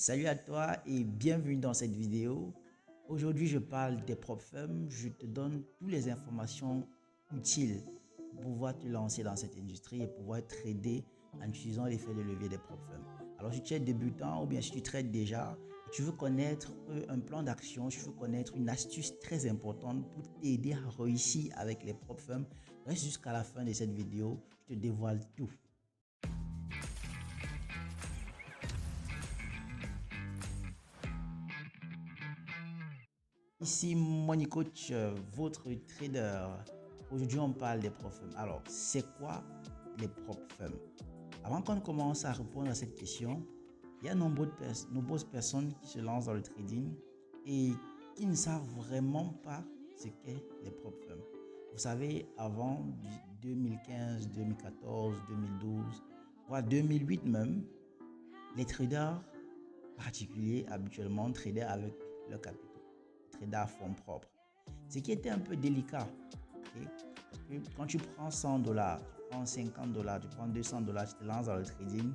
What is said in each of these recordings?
Salut à toi et bienvenue dans cette vidéo. Aujourd'hui, je parle des prop firms. Je te donne toutes les informations utiles pour pouvoir te lancer dans cette industrie et pouvoir trader en utilisant l'effet de levier des prop firms. Alors, si tu es débutant ou bien si tu trades déjà et tu veux connaître un plan d'action, tu veux connaître une astuce très importante pour t'aider à réussir avec les prop firms, reste jusqu'à la fin de cette vidéo. Je te dévoile tout. Ici Money Coach, votre trader. Aujourd'hui, on parle des prop firms. Alors, c'est quoi les prop firms? Avant qu'on commence à répondre à cette question, il y a nombreuses personnes qui se lancent dans le trading et qui ne savent vraiment pas ce qu'est les prop firms. Vous savez, avant 2015, 2014, 2012, voire 2008 même, les traders particuliers habituellement tradaient avec leur capital. Trader à fonds propres. Ce qui était un peu délicat. Okay? Parce que quand tu prends 100 dollars, tu prends 50 dollars, tu prends 200 dollars, tu te lances dans le trading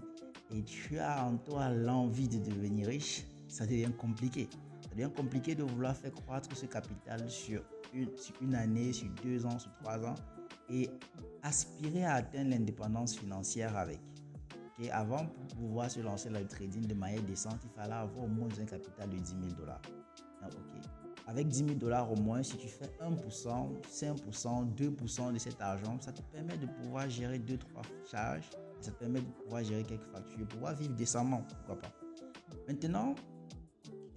et tu as en toi l'envie de devenir riche, ça devient compliqué. Ça devient compliqué de vouloir faire croître ce capital sur une année, sur 2 ans, sur 3 ans et aspirer à atteindre l'indépendance financière avec. Okay? Avant, pour pouvoir se lancer dans le trading de manière décente, il fallait avoir au moins un capital de 10 000 dollars. Okay. Avec 10 000 dollars au moins, si tu fais 1%, 5%, 2% de cet argent, ça te permet de pouvoir gérer 2-3 charges, ça te permet de pouvoir gérer quelques factures, de pouvoir vivre décemment, pourquoi pas. Maintenant,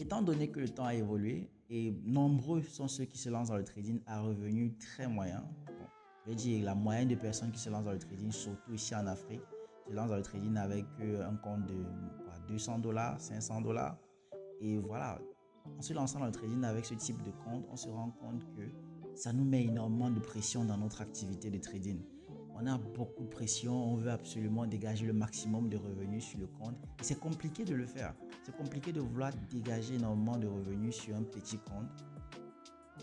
étant donné que le temps a évolué et nombreux sont ceux qui se lancent dans le trading à revenus très moyens, je vais dire la moyenne de personnes qui se lancent dans le trading, surtout ici en Afrique, se lancent dans le trading avec un compte de 200 dollars, 500 dollars et voilà. En se lançant dans le trading avec ce type de compte, on se rend compte que ça nous met énormément de pression dans notre activité de trading. On a beaucoup de pression, on veut absolument dégager le maximum de revenus sur le compte. Et c'est compliqué de le faire. C'est compliqué de vouloir dégager énormément de revenus sur un petit compte.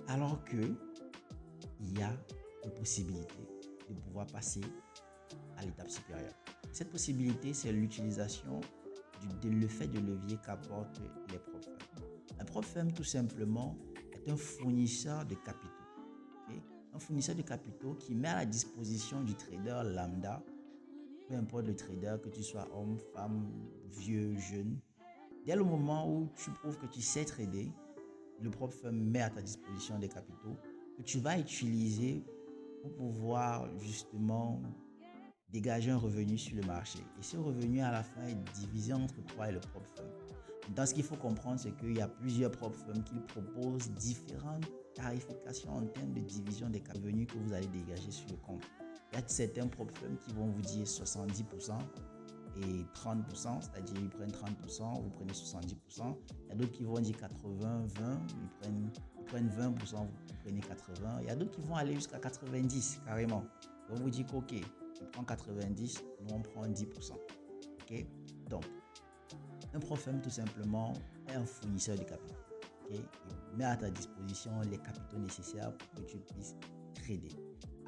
Alors que il y a une possibilité de pouvoir passer à l'étape supérieure. Cette possibilité, c'est l'utilisation de l'effet de levier qu'apportent les prop firms. Un prop firm, tout simplement, est un fournisseur de capitaux. Okay? Un fournisseur de capitaux qui met à la disposition du trader lambda, peu importe le trader, que tu sois homme, femme, vieux, jeune. Dès le moment où tu prouves que tu sais trader, le prop firm met à ta disposition des capitaux que tu vas utiliser pour pouvoir justement dégager un revenu sur le marché. Et ce revenu à la fin est divisé entre toi et le prop firm. Dans ce qu'il faut comprendre, c'est qu'il y a plusieurs prop firms qui proposent différentes tarifications en termes de division des revenus que vous allez dégager sur le compte. Il y a certains prop firms qui vont vous dire 70% et 30%, c'est-à-dire ils prennent 30%, vous prenez 70%. Il y a d'autres qui vont dire 80, 20, ils prennent 20%, vous prenez 80%. Il y a d'autres qui vont aller jusqu'à 90% carrément. On vous dit qu'ok, tu prends 90, nous on prend 10%. Okay? Donc, un prop firm tout simplement est un fournisseur de capitaux. Okay? Il met à ta disposition les capitaux nécessaires pour que tu puisses trader.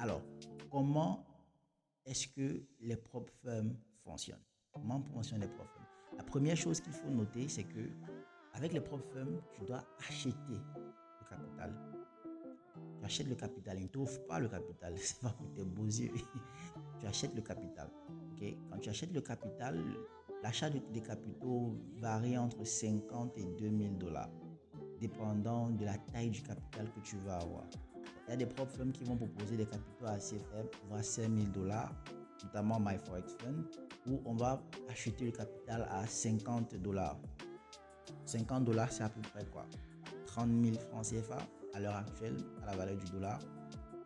Alors, comment est-ce que les prop firms fonctionnent? Comment fonctionnent les prop firms? La première chose qu'il faut noter, c'est que avec les prop firms, tu dois acheter le capital. Tu achètes le capital, ils ne t'offrent pas le capital, c'est pas pour tes beaux yeux. Tu achètes le capital. Okay? Quand tu achètes le capital, l'achat des capitaux varie entre 50 et 2000 dollars, dépendant de la taille du capital que tu vas avoir. Il y a des prop firms qui vont proposer des capitaux assez faibles, voire 5000 dollars, notamment MyForexFund, où on va acheter le capital à 50 dollars. 50 dollars, c'est à peu près quoi? 30 000 francs CFA à l'heure actuelle, à la valeur du dollar.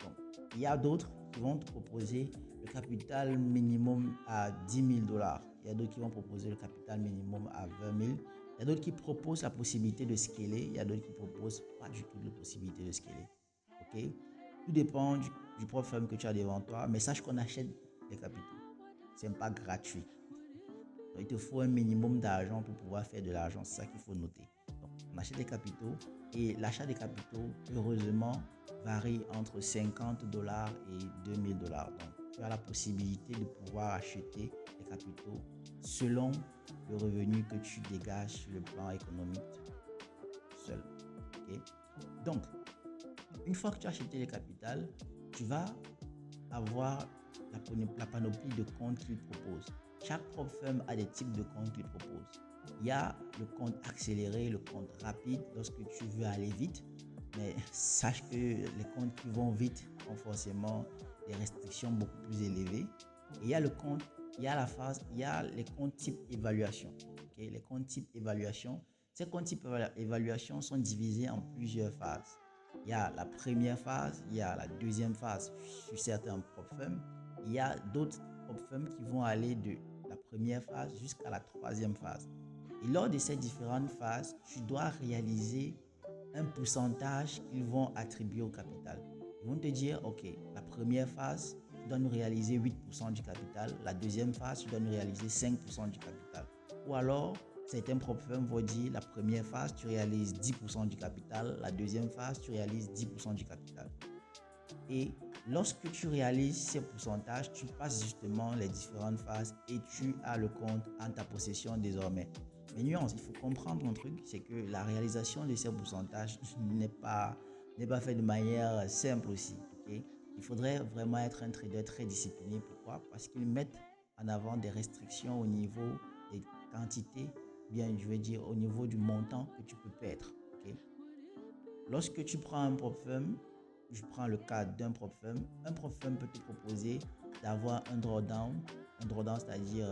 Donc, il y a d'autres qui vont te proposer le capital minimum à 10 000 dollars. Il y a d'autres qui vont proposer le capital minimum à 20 000. Il y a d'autres qui proposent la possibilité de scaler. Il y a d'autres qui ne proposent pas du tout la possibilité de scaler. Okay? Tout dépend du prop firm que tu as devant toi. Mais sache qu'on achète des capitaux. Ce n'est pas gratuit. Donc, il te faut un minimum d'argent pour pouvoir faire de l'argent. C'est ça qu'il faut noter. Donc, on achète des capitaux et l'achat des capitaux, heureusement, varie entre 50 dollars et 2000 dollars. Donc, tu as la possibilité de pouvoir acheter des capitaux selon le revenu que tu dégages sur le plan économique seul. Okay? Donc, une fois que tu as acheté les capitales, tu vas avoir la panoplie de comptes qu'il propose. Chaque prop firm a des types de comptes qu'il propose. Il y a le compte accéléré, le compte rapide lorsque tu veux aller vite, mais sache que les comptes qui vont vite ont forcément des restrictions beaucoup plus élevées. Et il y a les comptes type évaluation. Okay? Les comptes type évaluation, ces comptes type évaluation sont divisés en plusieurs phases. Il y a la première phase, il y a la deuxième phase sur certains prop firms. Il y a d'autres prop firms qui vont aller de la première phase jusqu'à la troisième phase. Et lors de ces différentes phases, tu dois réaliser un pourcentage qu'ils vont attribuer au capital. Ils vont te dire, ok, la première phase, tu dois nous réaliser 8% du capital. La deuxième phase, tu dois nous réaliser 5% du capital. Ou alors, certains prop firms vont dire, la première phase, tu réalises 10% du capital. La deuxième phase, tu réalises 10% du capital. Et lorsque tu réalises ces pourcentages, tu passes justement les différentes phases et tu as le compte en ta possession désormais. Mais nuance, il faut comprendre un truc, c'est que la réalisation de ces pourcentages n'est pas fait de manière simple aussi. Okay? Il faudrait vraiment être un trader très discipliné. Pourquoi? Parce qu'ils mettent en avant des restrictions au niveau des quantités, bien je veux dire au niveau du montant que tu peux perdre. Okay? Lorsque tu prends un prop firm, je prends le cas d'un prop firm, un prop firm peut te proposer d'avoir un drawdown c'est-à-dire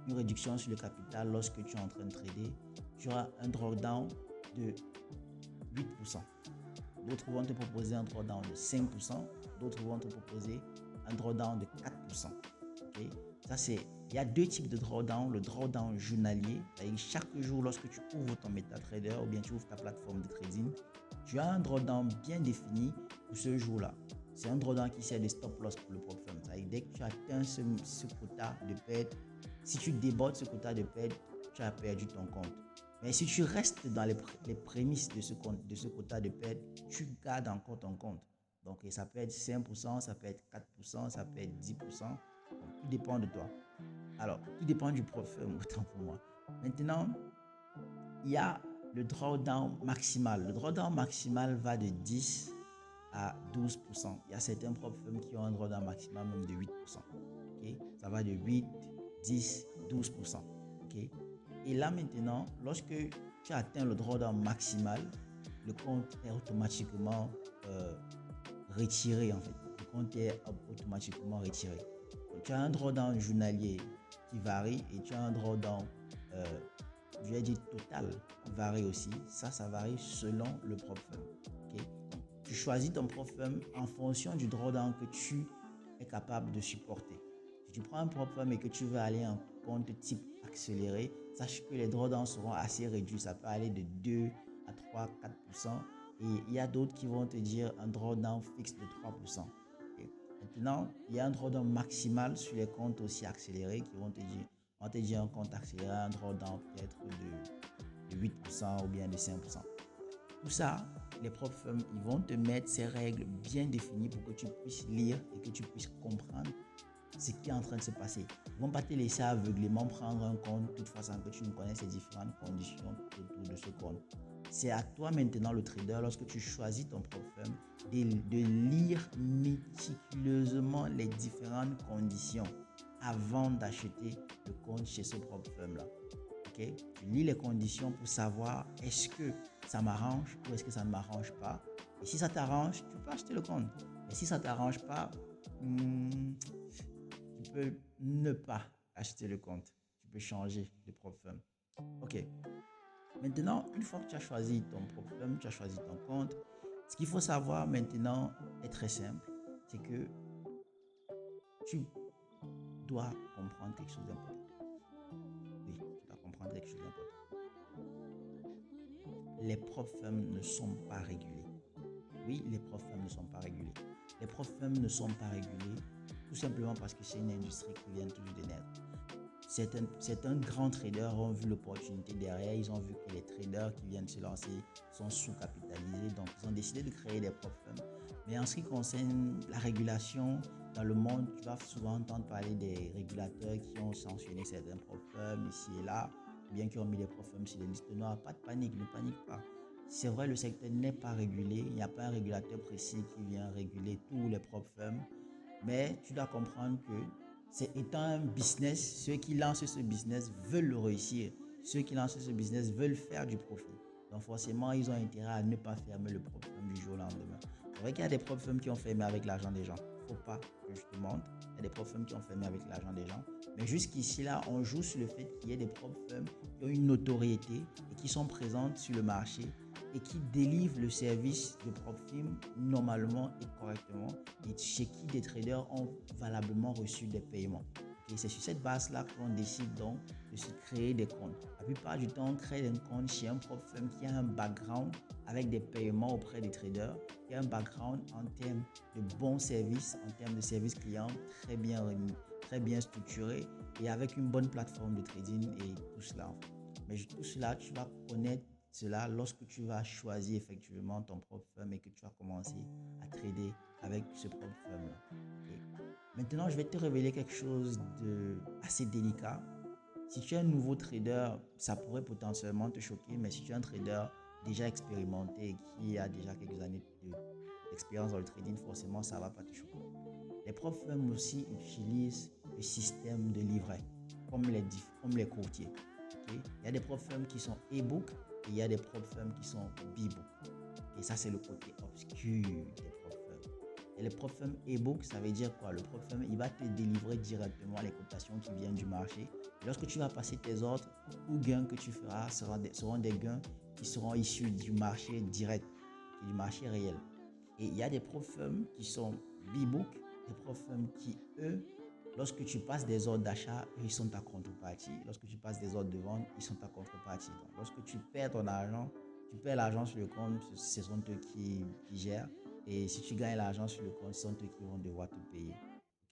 une réduction sur le capital lorsque tu es en train de trader. Tu auras un drawdown de 8%. D'autres vont te proposer un drawdown de 5%. D'autres vont te proposer un drawdown de 4%. Okay? Il y a deux types de drawdown. Le drawdown journalier, c'est-à-dire chaque jour lorsque tu ouvres ton MetaTrader ou bien tu ouvres ta plateforme de trading, tu as un drawdown bien défini pour ce jour-là. C'est un drawdown qui sert de stop loss pour le prop firm. C'est-à-dire dès que tu atteins ce quota de perte, si tu débordes ce quota de perte, tu as perdu ton compte. Mais si tu restes dans les prémices de ce quota de perte, tu gardes encore ton compte. Donc ça peut être 5%, ça peut être 4%, ça peut être 10%. Donc, tout dépend de toi. Alors, tout dépend du prop firm, autant pour moi. Maintenant, il y a le drawdown maximal. Le drawdown maximal va de 10 à 12%. Il y a certains prop firms qui ont un drawdown maximal même de 8%. Okay? Ça va de 8, 10, 12%. Okay? Et là maintenant, lorsque tu atteins le drawdown maximal, le compte est automatiquement retiré en fait. Le compte est automatiquement retiré. Donc, tu as un drawdown journalier qui varie et tu as un drawdown je vais dire total qui varie aussi. Ça varie selon le prop firm. Okay? Donc, tu choisis ton prop firm en fonction du drawdown que tu es capable de supporter. Si tu prends un prop firm et que tu veux aller en compte type accéléré, sache que les drawdowns seront assez réduits. Ça peut aller de 2 à 3, 4%. Et il y a d'autres qui vont te dire un drawdown fixe de 3%. Okay? Maintenant, il y a un drawdown maximal sur les comptes aussi accélérés qui vont te dire, un compte accéléré, un drawdown peut-être de 8% ou bien de 5%. Tout ça, les prop firms, ils vont te mettre ces règles bien définies pour que tu puisses lire et que tu puisses comprendre ce qui est en train de se passer. Ils ne vont pas te laisser aveuglément prendre un compte toutefois sans que tu ne connaisses les différentes conditions autour de ce compte. C'est à toi maintenant, le trader, lorsque tu choisis ton prop firm, de lire méticuleusement les différentes conditions avant d'acheter le compte chez ce prop firm là. Okay? Tu lis les conditions pour savoir est-ce que ça m'arrange ou est-ce que ça ne m'arrange pas. Et si ça t'arrange, tu peux acheter le compte. Et si ça ne t'arrange pas, tu peux ne pas acheter le compte. Tu peux changer de prop firm. Ok. Maintenant, une fois que tu as choisi ton prop firm, tu as choisi ton compte, ce qu'il faut savoir maintenant est très simple. C'est que tu dois comprendre quelque chose d'important. Oui, tu dois comprendre quelque chose d'important. Les prop firms ne sont pas régulés. Oui, les prop firms ne sont pas régulés. Les prop firms ne sont pas régulés tout simplement parce que c'est une industrie qui vient tout juste de naître. certains grands traders ont vu l'opportunité derrière. Ils ont vu que les traders qui viennent se lancer sont sous-capitalisés. Donc, ils ont décidé de créer des prop firms. Mais en ce qui concerne la régulation dans le monde, tu vas souvent entendre parler des régulateurs qui ont sanctionné certains prop firms ici et là, bien qui ont mis les prop firms sur les listes noires. Pas de panique, ne panique pas. C'est vrai, le secteur n'est pas régulé. Il n'y a pas un régulateur précis qui vient réguler tous les prop firms. Mais tu dois comprendre que c'est étant un business, ceux qui lancent ce business veulent le réussir. Ceux qui lancent ce business veulent faire du profit. Donc forcément, ils ont intérêt à ne pas fermer le prop firm du jour au lendemain. C'est vrai qu'il y a des prop firms qui ont fermé avec l'argent des gens. Il ne faut pas que je te montre. Il y a des prop firms qui ont fermé avec l'argent des gens. Mais jusqu'ici, là, on joue sur le fait qu'il y ait des prop firms qui ont une notoriété et qui sont présentes sur le marché et qui délivrent le service de prop firm normalement et correctement et chez qui des traders ont valablement reçu des paiements. Et c'est sur cette base-là qu'on décide donc de se créer des comptes. La plupart du temps, on crée des comptes chez un prop firm qui a un background avec des paiements auprès des traders, qui a un background en termes de bons services, en termes de services clients très bien structuré et avec une bonne plateforme de trading et tout cela. Mais tout cela, tu vas connaître cela lorsque tu vas choisir effectivement ton propre firm et que tu vas commencer à trader avec ce propre firm-là. Maintenant, je vais te révéler quelque chose de assez délicat. Si tu es un nouveau trader, ça pourrait potentiellement te choquer, mais si tu es un trader déjà expérimenté et qui a déjà quelques années d'expérience dans le trading, forcément, ça ne va pas te choquer. Les prop firms aussi utilisent le système de livret, comme les courtiers. Okay? Il y a des prop firms qui sont e-book et il y a des prop firms qui sont b-book. Et ça, c'est le côté obscur des prop firms. Et les prop firms e-book, ça veut dire quoi? Le prop firm, il va te délivrer directement les cotations qui viennent du marché. Et lorsque tu vas passer tes ordres, tout gain que tu feras seront des gains qui seront issus du marché direct, du marché réel. Et il y a des prop firms qui sont b-book, des prop firms qui, eux, lorsque tu passes des ordres d'achat, ils sont ta contrepartie. Lorsque tu passes des ordres de vente, ils sont ta contrepartie. Donc, lorsque tu perds ton argent, tu perds l'argent sur le compte, ce sont eux qui gèrent. Et si tu gagnes l'argent sur le compte, ce sont eux qui vont devoir te payer.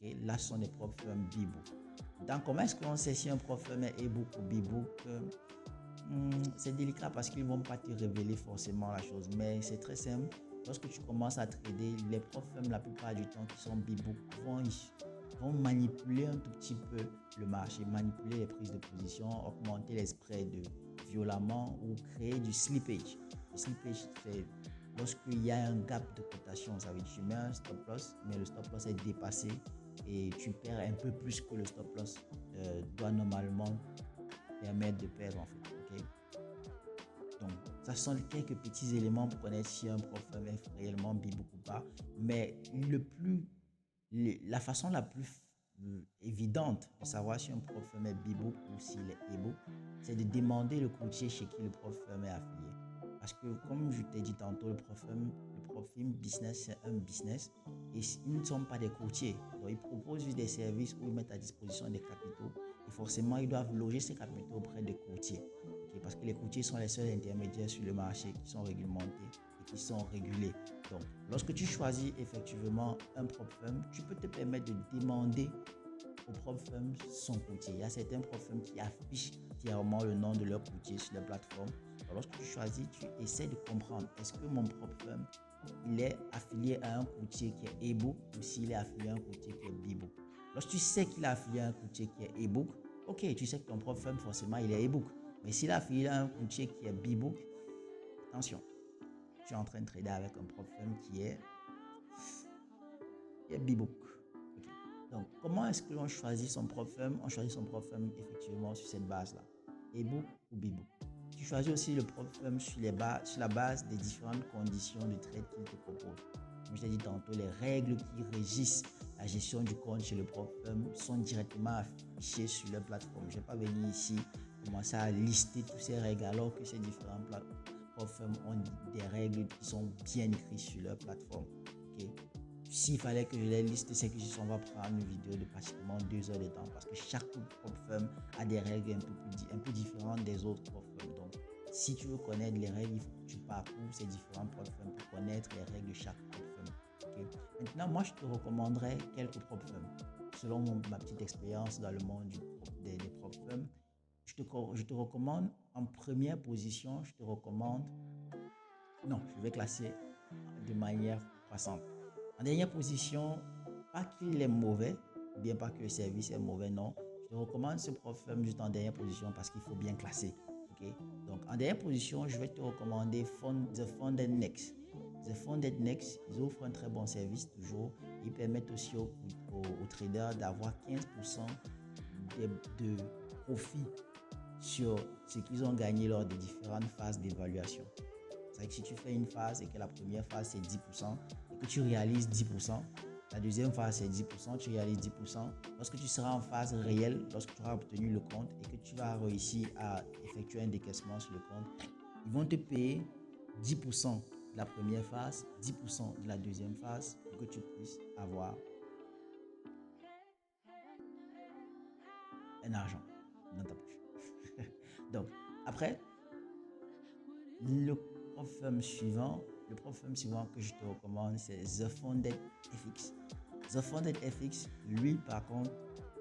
Okay? Là, ce sont des prop firms b-book. Donc, comment est-ce qu'on sait si un prop firm est e-book ou b-book? C'est délicat parce qu'ils ne vont pas te révéler forcément la chose. Mais c'est très simple. Lorsque tu commences à trader, les prop firms, la plupart du temps, qui sont b-book, vont manipuler un tout petit peu le marché, manipuler les prises de position, augmenter les spreads violemment ou créer du slippage. Le slippage, c'est lorsqu'il y a un gap de cotation, ça veut dire que tu mets un stop loss, mais le stop loss est dépassé et tu perds un peu plus que le stop loss doit normalement permettre de perdre en fait. Okay? Donc, ça sont quelques petits éléments pour connaître si un prop firm est réellement b-book ou pas, mais la façon la plus évidente de savoir si un prop firm est b-book ou s'il est e-book, c'est de demander le courtier chez qui le prop firm est affilié. Parce que comme je t'ai dit tantôt, le prop firm business, c'est un business et ils ne sont pas des courtiers. Donc ils proposent juste des services où ils mettent à disposition des capitaux et forcément ils doivent loger ces capitaux auprès des courtiers. Okay? Parce que les courtiers sont les seuls intermédiaires sur le marché qui sont réglementés qui sont régulés. Donc, lorsque tu choisis effectivement un prop firm, tu peux te permettre de demander au prop firm son courtier. Il y a certains prop firms qui affichent clairement le nom de leur courtier sur la plateforme. Donc, lorsque tu choisis, tu essaies de comprendre est-ce que mon prop firm il est affilié à un courtier qui est e-book ou s'il est affilié à un courtier qui est b-book. Lorsque tu sais qu'il est affilié à un courtier qui est e-book, ok, tu sais que ton prop firm forcément il est e-book. Mais s'il est affilié à un courtier qui est b-book, attention. Tu es en train de trader avec un prop firm qui est b-book. Okay. Donc, comment est-ce que l'on choisit son prop firm? On choisit son prop firm effectivement sur cette base-là. E-book ou b-book. Tu choisis aussi le prop firm sur la base des différentes conditions de trade qu'il te propose. Comme je t'ai dit tantôt, les règles qui régissent la gestion du compte chez le prop firm sont directement affichées sur leur plateforme. Je ne vais pas venir ici commencer à lister toutes ces règles alors que ces différentes plateformes ont des règles qui sont bien écrites sur leur plateforme. Okay? S'il fallait que je les liste, c'est que on va prendre une vidéo de pratiquement 2 heures de temps parce que chaque prop firm a des règles un peu différentes des autres prop firms. Donc, si tu veux connaître les règles, il faut que tu parcours ces différents prop firms pour connaître les règles de chaque prop firm. Okay? Maintenant, moi, je te recommanderais quelques prop firms selon ma petite expérience dans le monde des prop prop firms, je te recommande en première position, non, je vais classer de manière croissante. En dernière position, pas qu'il est mauvais, ou bien pas que le service est mauvais, non. Je te recommande ce prop firm juste en dernière position parce qu'il faut bien classer. Okay? Donc, en dernière position, je vais te recommander The Funded Next. The Funded Next, ils offrent un très bon service toujours. Ils permettent aussi aux traders d'avoir 15% de profit sur ce qu'ils ont gagné lors des différentes phases d'évaluation. C'est-à-dire que si tu fais une phase et que la première phase c'est 10% et que tu réalises 10%, la deuxième phase c'est 10%, tu réalises 10%. Lorsque tu seras en phase réelle, lorsque tu auras obtenu le compte et que tu vas réussir à effectuer un décaissement sur le compte, ils vont te payer 10% de la première phase, 10% de la deuxième phase pour que tu puisses avoir un argent dans ta poche. Donc, après, le prop firm suivant que je te recommande, c'est The Funded FX. The Funded FX, lui, par contre,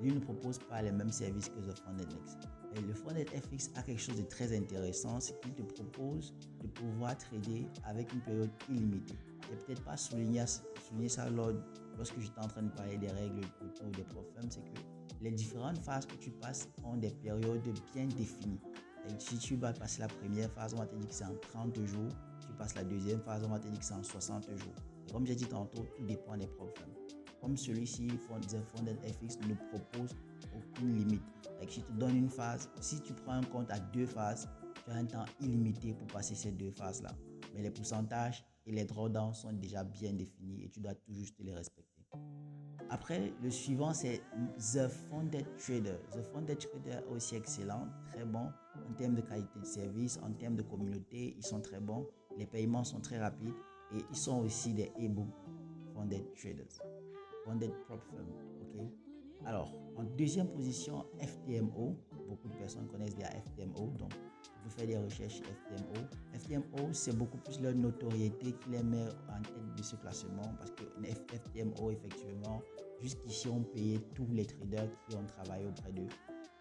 lui ne propose pas les mêmes services que The Funded Next. Et le Funded FX a quelque chose de très intéressant, c'est qu'il te propose de pouvoir trader avec une période illimitée. Je n'ai peut-être pas souligné ça lorsque j'étais en train de parler des règles autour des prop firms, c'est que les différentes phases que tu passes ont des périodes bien définies. Et si tu vas passer la première phase, on va te dire que c'est en 30 jours. Tu passes la deuxième phase, on va te dire que c'est en 60 jours. Et comme j'ai dit tantôt, tout dépend des prop firms. Comme celui-ci, The Funded FX ne propose aucune limite. Donc, si tu donnes une phase, si tu prends un compte à 2 phases, tu as un temps illimité pour passer ces 2 phases-là. Mais les pourcentages et les drawdowns sont déjà bien définis et tu dois tout juste les respecter. Après, le suivant, c'est The Funded Trader. The Funded Trader est aussi excellent, très bon en termes de qualité de service, en termes de communauté, ils sont très bons. Les paiements sont très rapides et ils sont aussi des e-book Funded Traders, Funded Prop Firm. Okay? Alors, en deuxième position, FTMO. Beaucoup de personnes connaissent bien FTMO, donc vous faites des recherches sur FTMO. FTMO, c'est beaucoup plus leur notoriété qui les met en tête de ce classement parce que FTMO, effectivement, jusqu'ici, ont payé tous les traders qui ont travaillé auprès d'eux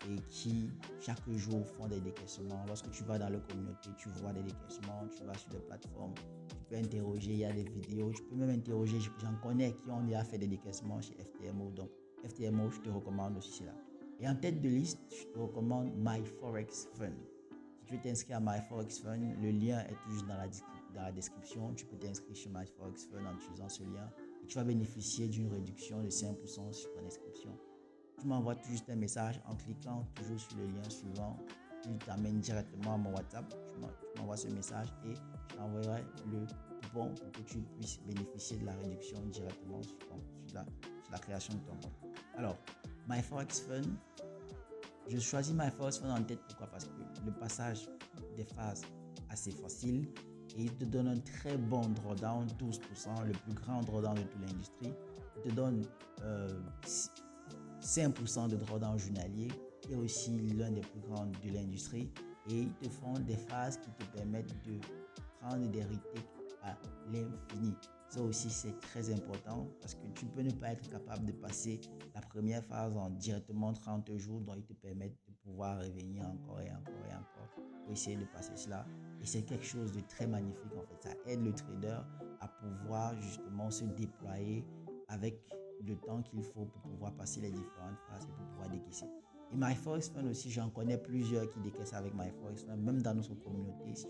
et qui, chaque jour, font des décaissements. Lorsque tu vas dans leur communauté, tu vois des décaissements, tu vas sur des plateformes, tu peux interroger, il y a des vidéos, tu peux même interroger, j'en connais qui ont déjà fait des décaissements chez FTMO. Donc, FTMO, je te recommande aussi cela. Et en tête de liste, je te recommande MyForex Fund. Si tu veux t'inscrire à MyForex Fund, le lien est toujours dans la description. Tu peux t'inscrire sur MyForex Fund en utilisant ce lien et tu vas bénéficier d'une réduction de 5% sur ton inscription. Tu m'envoies tout juste un message en cliquant toujours sur le lien suivant. Il t'amène directement à mon WhatsApp. Tu m'envoies ce message et je t'enverrai le coupon pour que tu puisses bénéficier de la réduction directement sur la création de ton compte. Alors, MyForex Fund, je choisis MyForex Fund en tête. Pourquoi? Parce que le passage des phases assez facile et il te donne un très bon drawdown, 12%, le plus grand drawdown de toute l'industrie. Il te donne 5% de drawdown journalier et aussi l'un des plus grands de l'industrie. Et ils te font des phases qui te permettent de prendre des retakes à l'infini. Ça aussi, c'est très important parce que tu peux ne pas être capable de passer la première phase en directement 30 jours, dont ils te permettent de pouvoir revenir encore et encore et encore pour essayer de passer cela. Et c'est quelque chose de très magnifique en fait. Ça aide le trader à pouvoir justement se déployer avec le temps qu'il faut pour pouvoir passer les différentes phases et pour pouvoir décaisser. Et MyForex Fund aussi, j'en connais plusieurs qui décaissent avec MyForex Fund, même dans notre communauté. Si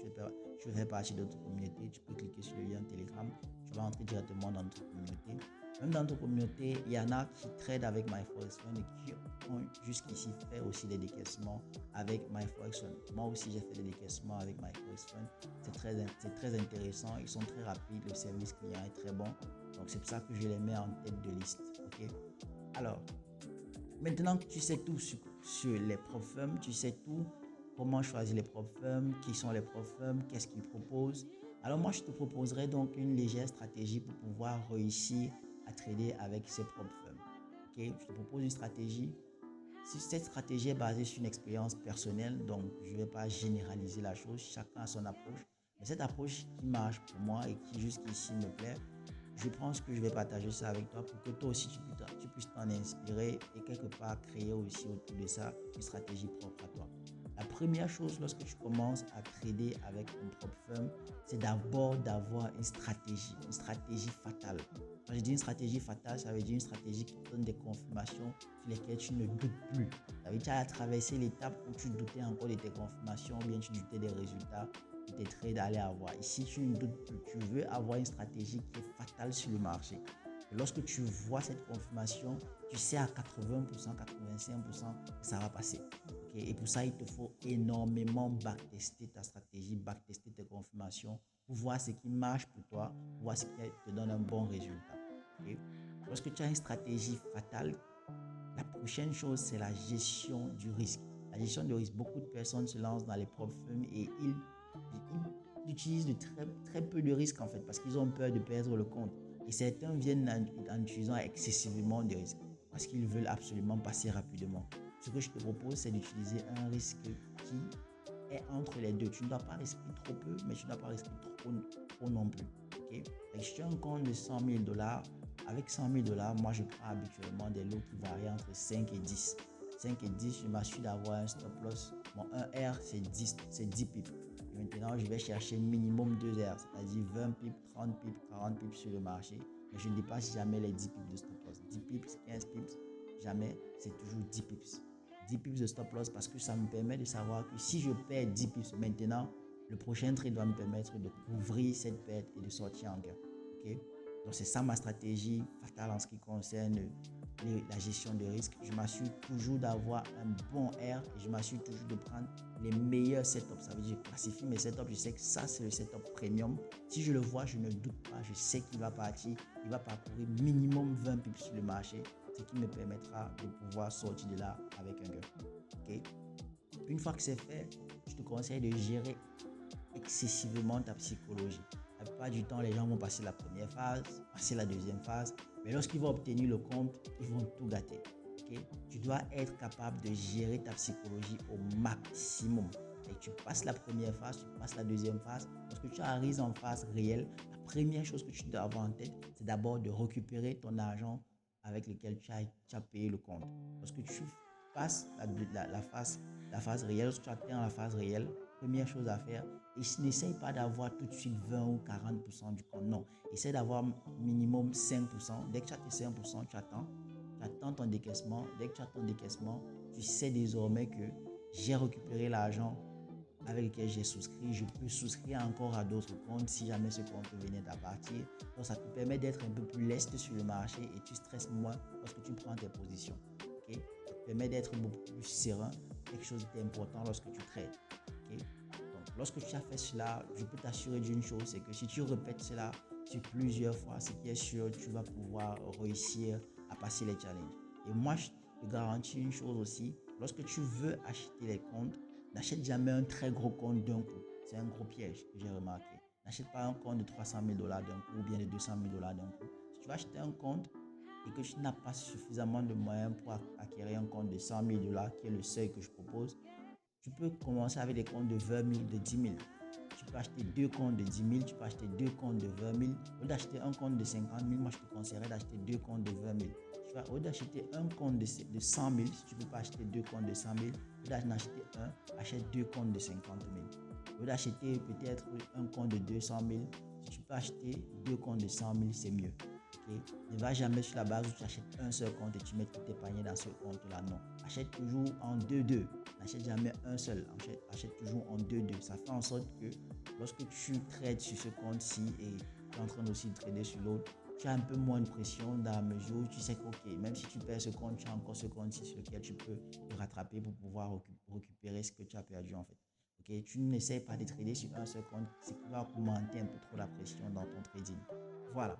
tu fais partie de notre communauté, tu peux cliquer sur le lien Telegram, tu vas entrer directement dans notre communauté. Même dans notre communauté, il y en a qui tradent avec MyForex Fund et qui ont jusqu'ici fait aussi des décaissements avec MyForex Fund. Moi aussi, j'ai fait des décaissements avec MyForex Fund. C'est très intéressant, ils sont très rapides, le service client est très bon. Donc, c'est pour ça que je les mets en tête de liste. Okay? Alors, maintenant que tu sais tout sur les prop firms, tu sais tout, comment choisir les prop firms, qui sont les prop firms, qu'est-ce qu'ils proposent. Alors moi, je te proposerai donc une légère stratégie pour pouvoir réussir à trader avec ces prop firms. Okay? Je te propose une stratégie. Cette stratégie est basée sur une expérience personnelle, donc je ne vais pas généraliser la chose, chacun a son approche. Mais cette approche qui marche pour moi et qui jusqu'ici me plaît, je pense que je vais partager ça avec toi pour que toi aussi tu puisses t'en inspirer et quelque part créer aussi autour de ça une stratégie propre à toi. La première chose lorsque tu commences à trader avec une propre firme, c'est d'abord d'avoir une stratégie fatale. Quand je dis une stratégie fatale, ça veut dire une stratégie qui te donne des confirmations sur lesquelles tu ne doutes plus. Ça veut dire que tu as traversé l'étape où tu doutais encore de tes confirmations ou bien tu doutais des résultats que tes trades allaient avoir. Ici, tu ne doutes plus. Tu veux avoir une stratégie qui est fatale sur le marché. Et lorsque tu vois cette confirmation, tu sais à 80%, 85% que ça va passer. Okay? Et pour ça, il te faut énormément backtester ta stratégie, backtester tes confirmations pour voir ce qui marche pour toi, pour voir ce qui te donne un bon résultat. Okay? Lorsque tu as une stratégie fatale, la prochaine chose, c'est la gestion du risque. La gestion du risque, beaucoup de personnes se lancent dans les propres firmes et ils utilisent très peu de risques en fait parce qu'ils ont peur de perdre le compte. Et certains viennent en utilisant excessivement de risques parce qu'ils veulent absolument passer rapidement. Ce que je te propose, c'est d'utiliser un risque qui est entre les deux. Tu ne dois pas risquer trop peu, mais tu ne dois pas risquer trop non plus. Okay? Si tu as un compte de 100 000 $, avec 100 000 $, moi je prends habituellement des lots qui varient entre 5 et 10. 5 et 10, je m'assure d'avoir un stop loss. Mon 1R, c'est 10 pips. Et maintenant, je vais chercher minimum 2 R, c'est-à-dire 20 pips, 30 pips, 40 pips sur le marché. Mais je ne dépasse jamais les 10 pips de stop loss. 10 pips, 15 pips, jamais, c'est toujours 10 pips. 10 pips de stop loss parce que ça me permet de savoir que si je perds 10 pips maintenant, le prochain trade va me permettre de couvrir cette perte et de sortir en gain. Okay? Donc c'est ça ma stratégie fatale en ce qui concerne la gestion de risque. Je m'assure toujours d'avoir un bon R et je m'assure toujours de prendre les meilleurs setups. Ça veut dire que je classifie mes setups, je sais que ça c'est le setup premium. Si je le vois, je ne doute pas, je sais qu'il va partir, il va parcourir minimum 20 pips sur le marché, ce qui me permettra de pouvoir sortir de là avec un gain. Okay? Une fois que c'est fait, je te conseille de gérer excessivement ta psychologie. La plupart du temps, les gens vont passer la première phase, passer la deuxième phase, mais lorsqu'ils vont obtenir le compte, ils vont tout gâter. Okay? Tu dois être capable de gérer ta psychologie au maximum. Et tu passes la première phase, tu passes la deuxième phase. Lorsque tu arrives en phase réelle, la première chose que tu dois avoir en tête, c'est d'abord de récupérer ton argent avec lequel tu as payé le compte. Lorsque tu passes la phase réelle, lorsque tu atteins la phase réelle, première chose à faire, et n'essaye pas d'avoir tout de suite 20 ou 40% du compte. Non, essaie d'avoir minimum 5%. Dès que tu as tes 5%, tu attends ton décaissement. Dès que tu as ton décaissement, tu sais désormais que j'ai récupéré l'argent avec lequel j'ai souscrit. Je peux souscrire encore à d'autres comptes si jamais ce compte venait à partir. Donc ça te permet d'être un peu plus leste sur le marché et tu stresses moins lorsque tu prends tes positions. Okay? Ça te permet d'être beaucoup plus serein. Quelque chose d'important lorsque tu trades. Okay? Donc, lorsque tu as fait cela, je peux t'assurer d'une chose, c'est que si tu répètes cela sur plusieurs fois, ce qui est sûr, tu vas pouvoir réussir à passer les challenges. Et moi, je te garantis une chose aussi, lorsque tu veux acheter les comptes, n'achète jamais un très gros compte d'un coup. C'est un gros piège que j'ai remarqué. N'achète pas un compte de 300 000 $ d'un coup ou bien de 200 000 $ d'un coup. Si tu vas acheter un compte et que tu n'as pas suffisamment de moyens pour acquérir un compte de 100 000 $, qui est le seuil que je propose, tu peux commencer avec des comptes de 20 000, de 10 000. Tu peux acheter deux comptes de 10 000, tu peux acheter deux comptes de 20 000. Au lieu d'acheter un compte de 50 000, moi je te conseillerais d'acheter deux comptes de 20 000. Au lieu d'acheter un compte de 100 000, si tu ne peux pas acheter deux comptes de 100 000, au lieu d'en acheter un, achète deux comptes de 50 000. Au lieu d'acheter peut-être un compte de 200 000, si tu peux acheter deux comptes de 100 000, c'est mieux. Okay? Ne va jamais sur la base où tu achètes un seul compte et tu mets tous tes paniers dans ce compte-là. Non. Achète toujours en 2-2. N'achète jamais un seul. Achète toujours en 2-2. Ça fait en sorte que lorsque tu trades sur ce compte-ci et tu es en train aussi de trader sur l'autre, tu as un peu moins de pression dans la mesure où tu sais que même si tu perds ce compte, tu as encore ce compte-ci sur lequel tu peux te rattraper pour pouvoir récupérer ce que tu as perdu en fait. Okay? Tu n'essayes pas de trader sur un seul compte, ce qui va augmenter un peu trop la pression dans ton trading. Voilà.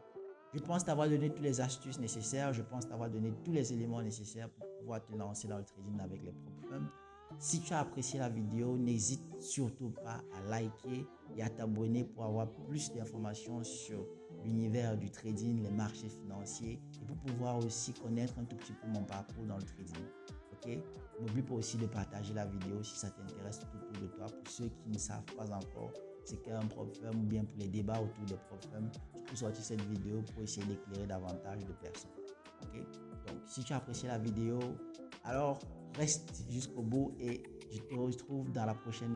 Je pense t'avoir donné toutes les astuces nécessaires. Je pense t'avoir donné tous les éléments nécessaires pour pouvoir te lancer dans le trading avec les propres firmes. Si tu as apprécié la vidéo, n'hésite surtout pas à liker et à t'abonner pour avoir plus d'informations sur l'univers du trading, les marchés financiers et pour pouvoir aussi connaître un tout petit peu mon parcours dans le trading. Ok? N'oublie pas aussi de partager la vidéo si ça t'intéresse tout autour de toi pour ceux qui ne savent pas encore c'est qu'un propre firm ou bien pour les débats autour des propres firms, je peux sortir cette vidéo pour essayer d'éclairer davantage de personnes. Ok, donc si tu as apprécié la vidéo, alors reste jusqu'au bout et je te retrouve dans la prochaine